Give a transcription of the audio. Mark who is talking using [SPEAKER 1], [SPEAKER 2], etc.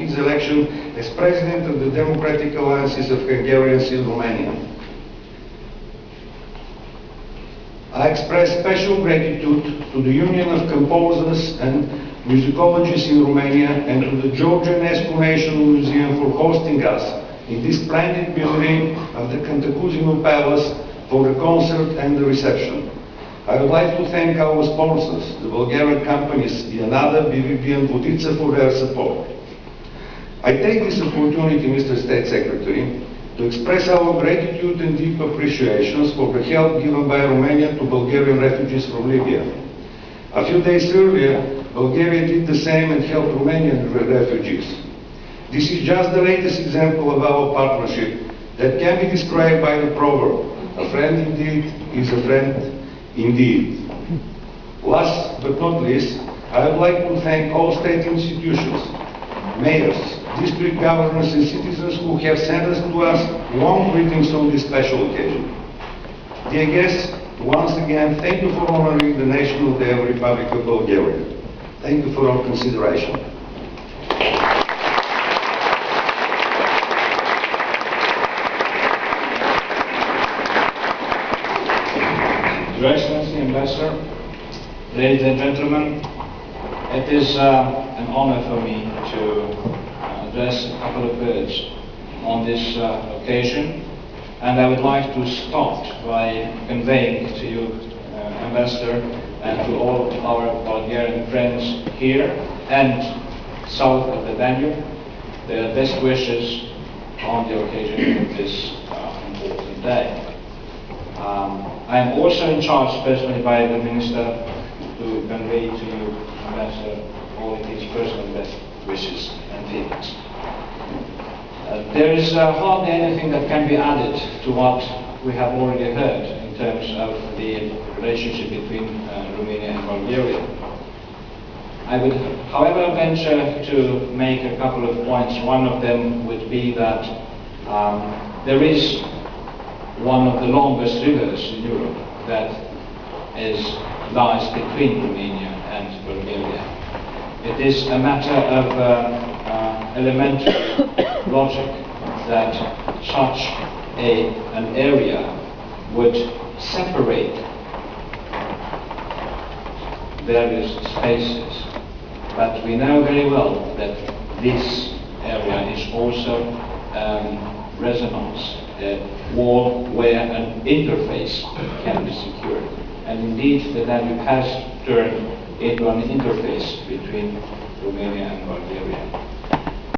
[SPEAKER 1] his election as President of the Democratic Alliances of Hungarians in Romania. I express special gratitude to the Union of Composers and Musicologists in Romania and to the George Enescu National Museum for hosting us in this splendid building of the Cantacuzino Palace for the concert and the reception. I would like to thank our sponsors, the Bulgarian companies Yanada, BVB and Vodica, for their support. I take this opportunity, Mr. State Secretary, to express our gratitude and deep appreciations for the help given by Romania to Bulgarian refugees from Libya. A few days earlier, Bulgaria did the same and helped Romanian refugees. This is just the latest example of our partnership that can be described by the proverb, a friend indeed is a friend indeed. Last but not least, I would like to thank all state institutions, mayors, district governors and citizens who have sent us to us long greetings on this special occasion. Dear guests, once again, thank you for honoring the National Day of the Republic of Bulgaria. Thank you for your consideration.
[SPEAKER 2] Your Excellency, Ambassador, ladies and gentlemen, it is an honor for me to address a couple of words on this occasion, and I would like to start by conveying to you, Ambassador, and to all our Bulgarian friends here and south of the Danube, their best wishes on the occasion of this important day. I am also in charge, personally by the Minister, to convey to you, Ambassador, all of his personal best wishes and feelings. There is hardly anything that can be added to what we have already heard in terms of the relationship between Romania and Bulgaria. I would, however, venture to make a couple of points. One of them would be that there is one of the longest rivers in Europe that lies between Romania and Bulgaria. It is a matter of elementary logic that such an area would separate various spaces. But we know very well that this area is also resonance, a wall where an interface can be secured. And indeed, the Danube has turned into an interface between Romania and Bulgaria.